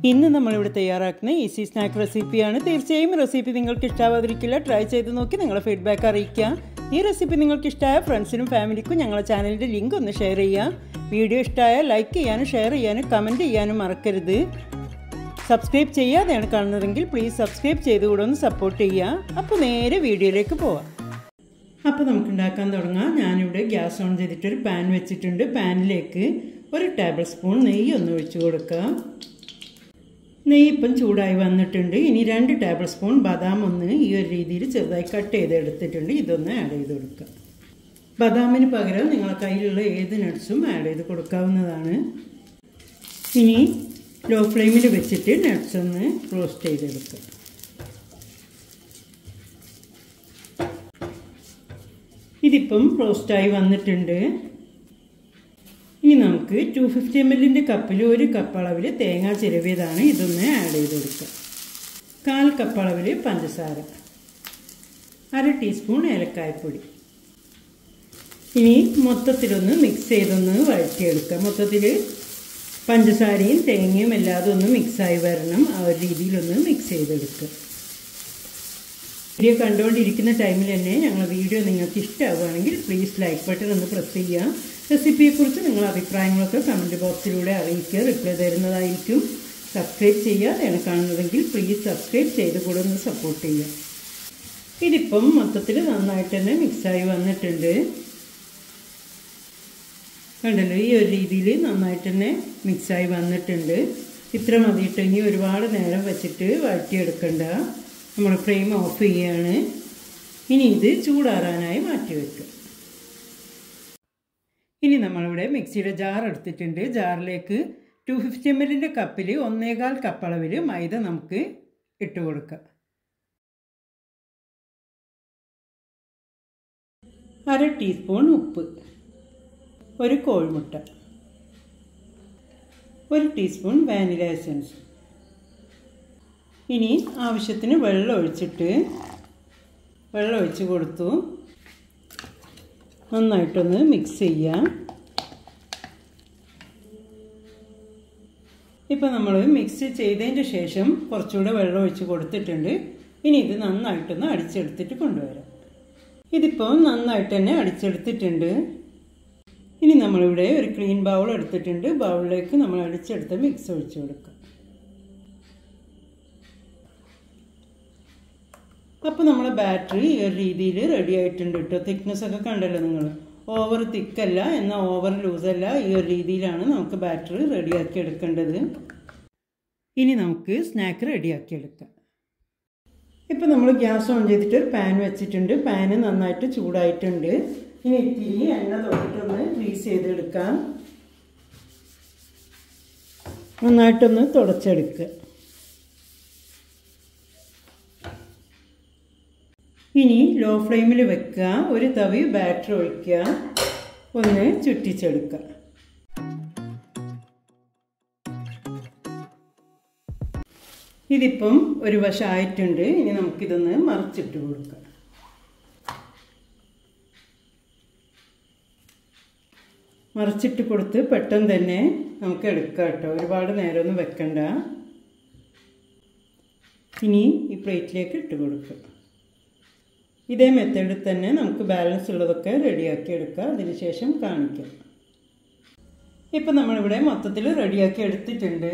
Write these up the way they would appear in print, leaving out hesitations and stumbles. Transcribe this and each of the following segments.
ഇന്ന് നമ്മളിവിടെ തയ്യാറാക്കുന്ന ഈസി സ്നാക്ക് റെസിപ്പിയാണ്. തീർച്ചയായും റെസിപ്പി നിങ്ങൾക്ക് ഇഷ്ടമാവാതിരിക്കില്ല. ട്രൈ ചെയ്ത് നോക്കി നിങ്ങളുടെ ഫീഡ്ബാക്ക് അറിയിക്കുക. ഈ റെസിപ്പി നിങ്ങൾക്ക് ഇഷ്ടമായ ഫ്രണ്ട്സിനും ഫാമിലിക്കും ഞങ്ങളുടെ ചാനലിൻ്റെ ലിങ്ക് ഒന്ന് ഷെയർ ചെയ്യുക. വീഡിയോ ഇഷ്ടമായാൽ ലൈക്ക് ചെയ്യാനും ഷെയർ ചെയ്യാനും കമൻറ്റ് ചെയ്യാനും മറക്കരുത്. സബ്സ്ക്രൈബ് ചെയ്യാതെയാണ് കാണുന്നതെങ്കിൽ പ്ലീസ് സബ്സ്ക്രൈബ് ചെയ്തുകൂടെ ഒന്ന് സപ്പോർട്ട് ചെയ്യുക. അപ്പോൾ നേരെ വീഡിയോയിലേക്ക് പോവാം. അപ്പോൾ നമുക്ക് ഉണ്ടാക്കാൻ തുടങ്ങാം. ഞാനിവിടെ ഗ്യാസ് ഓൺ ചെയ്തിട്ടൊരു പാൻ വെച്ചിട്ടുണ്ട്. പാനിലേക്ക് 1 ടേബിൾ സ്പൂൺ നെയ്യ് ഒന്ന് ഒഴിച്ചു കൊടുക്കാം. നെയ്യ് ഇപ്പം ചൂടായി വന്നിട്ടുണ്ട്. ഇനി 2 ടേബിൾ സ്പൂൺ ബദാം ഒന്ന് ഈ ഒരു രീതിയിൽ ചെറുതായി കട്ട് ചെയ്ത് എടുത്തിട്ടുണ്ട്. ഇതൊന്ന് ആഡ് ചെയ്ത് കൊടുക്കാം. ബദാമിന് പകരം നിങ്ങളുടെ കയ്യിലുള്ള ഏത് നട്ട്സും ആഡ് ചെയ്ത് കൊടുക്കാവുന്നതാണ്. ഇനി ലോ ഫ്ലെയിമിൽ വെച്ചിട്ട് നട്ട്സ് ഒന്ന് റോസ്റ്റ് ചെയ്തെടുക്കാം. ഇതിപ്പം റോസ്റ്റായി വന്നിട്ടുണ്ട്. ഇനി നമുക്ക് 250 ml കപ്പിൽ 1 കപ്പ് അളവിൽ തേങ്ങ ചിരവിയതാണ്. ഇതൊന്ന് ആഡ് ചെയ്ത് കൊടുക്കുക. 1/4 കപ്പ് അളവിൽ പഞ്ചസാര, 1/2 ടീസ്പൂൺ ഏലക്കായപ്പൊടി. ഇനി മൊത്തത്തിലൊന്ന് മിക്സ് ചെയ്തൊന്ന് വഴറ്റിയെടുക്കുക. മൊത്തത്തിൽ പഞ്ചസാരയും തേങ്ങയും എല്ലാതും ഒന്ന് മിക്സായി വരണം. ആ ഒരു രീതിയിലൊന്ന് മിക്സ് ചെയ്തെടുക്കുക. വീഡിയോ കണ്ടുകൊണ്ടിരിക്കുന്ന ടൈമിൽ തന്നെ ഞങ്ങളുടെ വീഡിയോ നിങ്ങൾക്ക് ഇഷ്ടമാവുകയാണെങ്കിൽ പ്ലീസ് ലൈക്ക് ബട്ടൺ ഒന്ന് പ്രസ് ചെയ്യുക. റെസിപ്പിയെക്കുറിച്ച് നിങ്ങളുടെ അഭിപ്രായങ്ങളൊക്കെ കമൻറ്റ് ബോക്സിലൂടെ അറിയിക്കുക. റിപ്ലൈ തരുന്നതായിരിക്കും. സബ്സ്ക്രൈബ് ചെയ്യാതെയാണ് കാണുന്നതെങ്കിൽ പ്ലീസ് സബ്സ്ക്രൈബ് ചെയ്ത് കൂടെ ഒന്ന് സപ്പോർട്ട് ചെയ്യുക. ഇതിപ്പം മൊത്തത്തിൽ നന്നായിട്ട് തന്നെ മിക്സായി വന്നിട്ടുണ്ട്. കണ്ടല്ലോ, ഈ ഒരു രീതിയിൽ നന്നായിട്ട് തന്നെ മിക്സായി വന്നിട്ടുണ്ട്. ഇത്ര മതിയിട്ട് ഇനി ഒരുപാട് നേരം വെച്ചിട്ട് വഴറ്റിയെടുക്കണ്ട. നമ്മൾ ഫ്ലെയിം ഓഫ് ചെയ്യുകയാണ്. ഇനി ഇത് ചൂടാറാനായി മാറ്റി വയ്ക്കുക. ഇനി നമ്മളിവിടെ മിക്സിയുടെ ജാർ എടുത്തിട്ടുണ്ട്. ജാറിലേക്ക് 250 ml കപ്പിൽ 1/4 കപ്പ് അളവിൽ മൈദ നമുക്ക് ഇട്ട് കൊടുക്കാം. 1/2 ടീസ്പൂൺ ഉപ്പ്, 1 കോഴിമുട്ട, 1 ടീസ്പൂൺ വാനില എസൻസ്. ഇനി ആവശ്യത്തിന് വെള്ളം ഒഴിച്ച് കൊടുത്തു. നന്നായിട്ടൊന്ന് മിക്സ് ചെയ്യാം. ഇപ്പം നമ്മൾ മിക്സ് ചെയ്തതിൻ്റെ ശേഷം കുറച്ചുകൂടെ വെള്ളം ഒഴിച്ച് കൊടുത്തിട്ടുണ്ട്. ഇനി ഇത് നന്നായിട്ടൊന്ന് അടിച്ചെടുത്തിട്ട് കൊണ്ടുവരാം. ഇതിപ്പോൾ നന്നായിട്ട് തന്നെ അടിച്ചെടുത്തിട്ടുണ്ട്. ഇനി നമ്മളിവിടെ ഒരു ക്ലീൻ ബൗൾ എടുത്തിട്ടുണ്ട്. ബൗളിലേക്ക് നമ്മൾ അടിച്ചെടുത്ത മിക്സ് ഒഴിച്ച് കൊടുക്കാം. അപ്പോൾ നമ്മളെ ബാറ്ററി ഈ ഒരു രീതിയിൽ റെഡി ആയിട്ടുണ്ട് കേട്ടോ. തിക്നെസ് ഒക്കെ കണ്ടല്ലോ നിങ്ങൾ. ഓവർ തിക്കല്ല എന്നാൽ ഓവർ ലൂസല്ല. ഈ ഒരു രീതിയിലാണ് നമുക്ക് ബാറ്ററി റെഡിയാക്കി എടുക്കേണ്ടത്. ഇനി നമുക്ക് സ്നാക്ക് റെഡിയാക്കി എടുക്കാം. ഇപ്പോൾ നമ്മൾ ഗ്യാസ് ഓൺ ചെയ്തിട്ട് ഒരു പാൻ വെച്ചിട്ടുണ്ട്. പാന് നന്നായിട്ട് ചൂടായിട്ടുണ്ട്. ഇനി ഇത്തിരി എണ്ണ തൊട്ടിട്ടൊന്ന് ഗ്രീസ് ചെയ്തെടുക്കാം. നന്നായിട്ടൊന്ന് തുടച്ചെടുക്കുക. ഇനി ലോ ഫ്ലെയിമിൽ വെക്കുക. ഒരു തവി ബാറ്റർ ഒഴിക്കുക. ഒന്ന് ചുറ്റിച്ചെടുക്കുക. ഇതിപ്പം ഒരു വശമായിട്ടുണ്ട്. ഇനി നമുക്കിതൊന്ന് മറിച്ചിട്ട് കൊടുക്കാം. മറിച്ചിട്ട് കൊടുത്ത് പെട്ടെന്ന് തന്നെ നമുക്ക് എടുക്കാം കേട്ടോ. ഒരുപാട് നേരമൊന്നും വെക്കണ്ട. ഇനി ഈ പ്ലേറ്റിലേക്ക് ഇട്ട് കൊടുക്കുക. ഇതേ മെത്തേഡിൽ തന്നെ നമുക്ക് ബാലൻസ് ഉള്ളതൊക്കെ റെഡിയാക്കി എടുക്കുക. അതിനുശേഷം കാണിക്കാം. ഇപ്പം നമ്മളിവിടെ മൊത്തത്തിൽ റെഡിയാക്കി എടുത്തിട്ടുണ്ട്.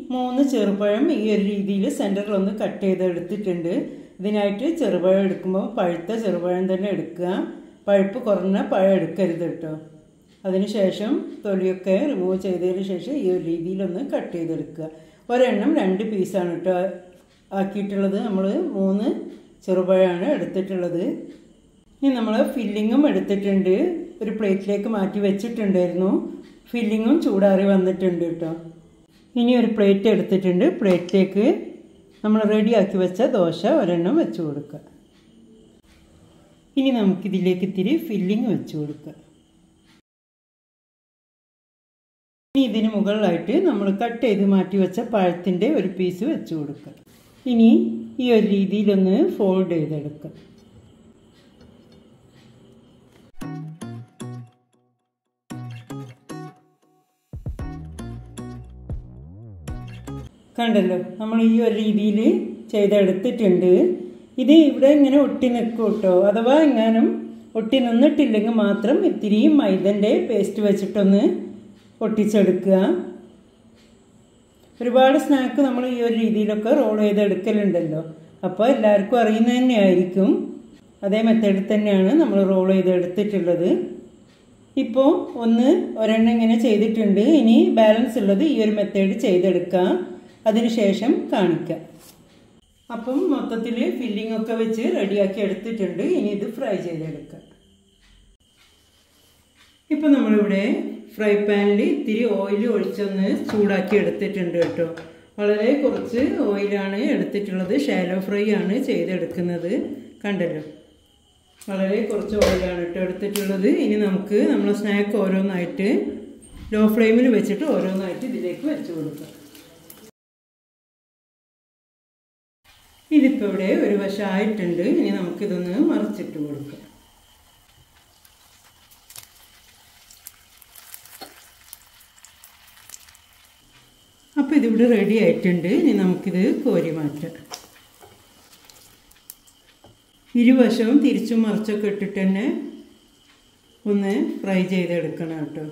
3 ചെറുപഴം ഈ ഒരു രീതിയിൽ സെൻറ്ററിലൊന്ന് കട്ട് ചെയ്ത് എടുത്തിട്ടുണ്ട്. ഇതിനായിട്ട് ചെറുപഴം എടുക്കുമ്പോൾ പഴുത്ത ചെറുപഴം തന്നെ എടുക്കുക. പഴുപ്പ് കുറഞ്ഞ പഴം എടുക്കരുത് കേട്ടോ. അതിനുശേഷം തൊലിയൊക്കെ റിമൂവ് ചെയ്തതിന് ശേഷം ഈ ഒരു രീതിയിലൊന്ന് കട്ട് ചെയ്തെടുക്കുക. ഒരെണ്ണം 2 പീസാണ് കേട്ടോ ആക്കിയിട്ടുള്ളത്. നമ്മൾ 3 ചെറുപഴമാണ് എടുത്തിട്ടുള്ളത്. ഇനി നമ്മൾ ഫില്ലിങ്ങും എടുത്തിട്ടുണ്ട്. ഒരു പ്ലേറ്റിലേക്ക് മാറ്റി വെച്ചിട്ടുണ്ടായിരുന്നു. ഫില്ലിങ്ങും ചൂടാറി വന്നിട്ടുണ്ട് കേട്ടോ. ഇനി ഒരു പ്ലേറ്റ് എടുത്തിട്ടുണ്ട്. പ്ലേറ്റിലേക്ക് നമ്മൾ റെഡിയാക്കി വെച്ച ദോശ ഒരെണ്ണം വെച്ച് കൊടുക്കുക. ഇനി നമുക്കിതിലേക്ക് ഇത്തിരി ഫില്ലിങ് വെച്ച് കൊടുക്കുക. ഇനി ഇതിന് മുകളിലായിട്ട് നമ്മൾ കട്ട് ചെയ്ത് മാറ്റി വെച്ച പഴത്തിൻ്റെ ഒരു പീസ് വെച്ച് കൊടുക്കുക. ഇനി ഈ ഒരു രീതിയിലൊന്ന് ഫോൾഡ് ചെയ്തെടുക്കുക. കണ്ടല്ലോ, നമ്മൾ ഈ ഒരു രീതിയിൽ ചെയ്തെടുത്തിട്ടുണ്ട്. ഇത് ഇവിടെ ഇങ്ങനെ ഒട്ടി നിൽക്കും കേട്ടോ. അഥവാ എങ്ങാനും ഒട്ടി നിന്നിട്ടില്ലെങ്കിൽ മാത്രം ഇത്തിരി മൈദൻ്റെ പേസ്റ്റ് വെച്ചിട്ടൊന്ന് ഒട്ടിച്ചെടുക്കുക. ഒരുപാട് സ്നാക്ക് നമ്മൾ ഈ ഒരു രീതിയിലൊക്കെ റോൾ ചെയ്തെടുക്കലുണ്ടല്ലോ. അപ്പോൾ എല്ലാവർക്കും അറിയുന്നത് തന്നെയായിരിക്കും. അതേ മെത്തേഡിൽ തന്നെയാണ് നമ്മൾ റോൾ ചെയ്തെടുത്തിട്ടുള്ളത്. ഇപ്പോൾ ഒരെണ്ണം ഇങ്ങനെ ചെയ്തിട്ടുണ്ട്. ഇനി ബാലൻസ് ഉള്ളത് ഈ ഒരു മെത്തേഡ് ചെയ്തെടുക്കുക. അതിനുശേഷം കാണിക്കാം. അപ്പം മൊത്തത്തിൽ ഫില്ലിംഗ് ഒക്കെ വെച്ച് റെഡിയാക്കി എടുത്തിട്ടുണ്ട്. ഇനി ഇത് ഫ്രൈ ചെയ്തെടുക്കാം. ഇപ്പം നമ്മളിവിടെ ഫ്രൈ പാനിൽ ഇത്തിരി ഓയിൽ ഒഴിച്ചൊന്ന് ചൂടാക്കി എടുത്തിട്ടുണ്ട് കേട്ടോ. വളരെ കുറച്ച് ഓയിലാണ് എടുത്തിട്ടുള്ളത്. ഷാലോ ഫ്രൈ ആണ് ചെയ്തെടുക്കുന്നത്. കണ്ടല്ലോ, വളരെ കുറച്ച് ഓയിലാണ് കേട്ടോ എടുത്തിട്ടുള്ളത്. ഇനി നമുക്ക് നമ്മളെ സ്നാക്ക് ഓരോന്നായിട്ട് ലോ ഫ്ലെയിമിൽ വെച്ചിട്ട് ഓരോന്നായിട്ട് ഇതിലേക്ക് വെച്ച് കൊടുക്കാം. ഇതിപ്പോൾ ഇവിടെ ഒരു വശമായിട്ടുണ്ട്. ഇനി നമുക്കിതൊന്ന് മറിച്ചിട്ട് കൊടുക്കാം. അപ്പോൾ ഇതിവിടെ റെഡി ആയിട്ടുണ്ട്. ഇനി നമുക്കിത് കോരി മാറ്റാം. ഇരുവശവും തിരിച്ചും മറിച്ചൊക്കെ ഇട്ടിട്ട് തന്നെ ഒന്ന് ഫ്രൈ ചെയ്തെടുക്കണം കേട്ടോ.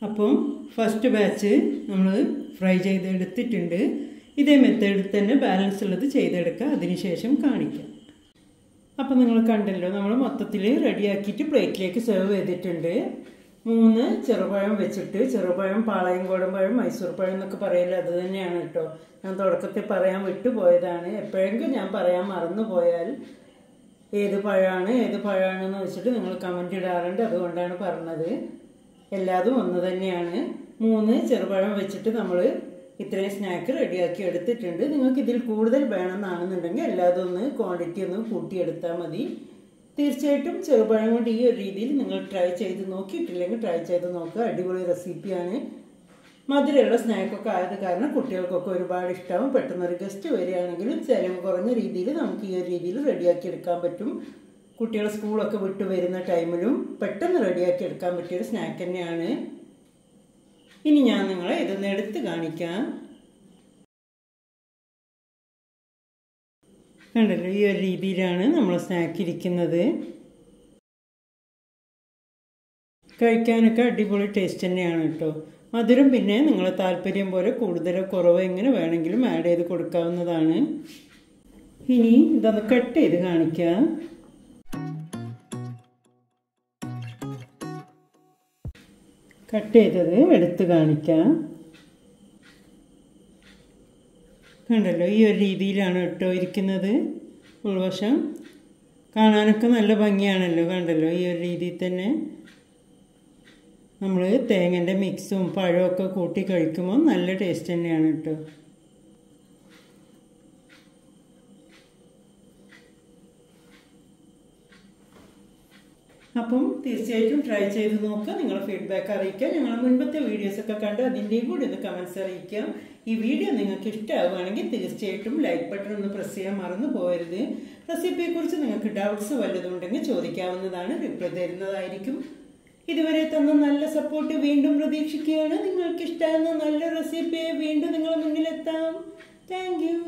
അപ്പം ഫസ്റ്റ് ബാച്ച് നമ്മൾ ഫ്രൈ ചെയ്തെടുത്തിട്ടുണ്ട്. ഇതേ മെത്തേഡിൽ തന്നെ ബാലൻസ് ഉള്ളത് ചെയ്തെടുക്കുക. അതിനുശേഷം കാണിക്കാം. അപ്പം നിങ്ങൾ കണ്ടല്ലോ, നമ്മൾ മൊത്തത്തിൽ റെഡിയാക്കിയിട്ട് പ്ലേറ്റിലേക്ക് സെർവ് ചെയ്തിട്ടുണ്ട്. 3 ചെറുപഴം വെച്ചിട്ട്, ചെറുപഴം, പാളയംകോടൻ പഴം, മൈസൂർ പഴം എന്നൊക്കെ പറയില്ല, അത് തന്നെയാണ് കേട്ടോ. ഞാൻ തുടക്കത്തിൽ പറയാൻ വിട്ടുപോയതാണ്. എപ്പോഴെങ്കിലും ഞാൻ പറയാൻ മറന്നു പോയാൽ ഏത് പഴമാണെന്ന് വെച്ചിട്ട് നിങ്ങൾ കമൻറ്റ് ഇടാറുണ്ട്. അതുകൊണ്ടാണ് പറഞ്ഞത്. എല്ലാതും ഒന്ന് തന്നെയാണ്. 3 ചെറുപഴം വെച്ചിട്ട് നമ്മൾ ഇത്രയും സ്നാക്ക് റെഡിയാക്കി എടുത്തിട്ടുണ്ട്. നിങ്ങൾക്ക് ഇതിൽ കൂടുതൽ വേണമെന്നാണെന്നുണ്ടെങ്കിൽ എല്ലാതും ഒന്ന് ക്വാണ്ടിറ്റി ഒന്ന് കൂട്ടിയെടുത്താൽ മതി. തീർച്ചയായിട്ടും ചെറുപഴം കൊണ്ട് ഈ ഒരു രീതിയിൽ നിങ്ങൾ ട്രൈ ചെയ്ത് നോക്കിയിട്ടില്ലെങ്കിൽ ട്രൈ ചെയ്ത് നോക്കുക. അടിപൊളി റെസിപ്പിയാണ്. മധുരമുള്ള സ്നാക്കൊക്കെ ആയത് കാരണം കുട്ടികൾക്കൊക്കെ ഒരുപാട് ഇഷ്ടമാവും. പെട്ടെന്നൊരു ഗസ്റ്റ് വരികയാണെങ്കിലും ചിലവ് കുറഞ്ഞ രീതിയിൽ നമുക്ക് ഈ ഒരു രീതിയിൽ റെഡിയാക്കി എടുക്കാൻ പറ്റും. കുട്ടികൾ സ്കൂളൊക്കെ വിട്ട് വരുന്ന ടൈമിലും പെട്ടെന്ന് റെഡിയാക്കി എടുക്കാൻ പറ്റിയൊരു സ്നാക്ക് തന്നെയാണ്. ഇനി ഞാൻ നിങ്ങളെ ഇതൊന്ന് എടുത്ത് കാണിക്കാം. കണ്ടല്ലോ, ഈ ഒരു രീതിയിലാണ് നമ്മൾ സ്നാക്ക് ഇരിക്കുന്നത്. കഴിക്കാനൊക്കെ അടിപൊളി ടേസ്റ്റ് തന്നെയാണ് കേട്ടോ. മധുരം പിന്നെ നിങ്ങളെ താല്പര്യം പോലെ കൂടുതലോ കുറവോ എങ്ങനെ വേണമെങ്കിലും ആഡ് ചെയ്ത് കൊടുക്കാവുന്നതാണ്. ഇനി ഇതൊന്ന് കട്ട് ചെയ്ത് കാണിക്കാം. കട്ട് ചെയ്തത് എടുത്ത് കാണിക്കാം. കണ്ടല്ലോ, ഈ ഒരു രീതിയിലാണ് കേട്ടോ ഇരിക്കുന്നത്. ഉൾവശം കാണാനൊക്കെ നല്ല ഭംഗിയാണല്ലോ. കണ്ടല്ലോ, ഈ ഒരു രീതിയിൽ തന്നെ നമ്മൾ തേങ്ങൻ്റെ മിക്സും പഴമൊക്കെ കൂട്ടി കഴിക്കുമ്പോൾ നല്ല ടേസ്റ്റ് തന്നെയാണ് കേട്ടോ. അപ്പം തീർച്ചയായിട്ടും ട്രൈ ചെയ്ത് നോക്കുക. നിങ്ങളുടെ ഫീഡ്ബാക്ക് അറിയിക്കുക. ഞങ്ങൾ മുൻപത്തെ വീഡിയോസൊക്കെ കണ്ട് അതിൻ്റെയും കൂടി ഒന്ന് കമൻറ്റ്സ് അറിയിക്കുക. ഈ വീഡിയോ നിങ്ങൾക്ക് ഇഷ്ടമാവുകയാണെങ്കിൽ തീർച്ചയായിട്ടും ലൈക്ക് ബട്ടൺ ഒന്ന് പ്രസ് ചെയ്യാൻ മറന്നു പോകരുത്. റെസിപ്പിയെക്കുറിച്ച് നിങ്ങൾക്ക് ഡൗട്ട്സ് വല്ലതുണ്ടെങ്കിൽ ചോദിക്കാവുന്നതാണ്. റിപ്ലൈ തരുന്നതായിരിക്കും. ഇതുവരെ തന്ന നല്ല സപ്പോർട്ട് വീണ്ടും പ്രതീക്ഷിക്കുകയാണ്. നിങ്ങൾക്ക് ഇഷ്ടമാകുന്ന നല്ല റെസിപ്പിയെ വീണ്ടും നിങ്ങളുടെ മുന്നിലെത്താം. Thank you.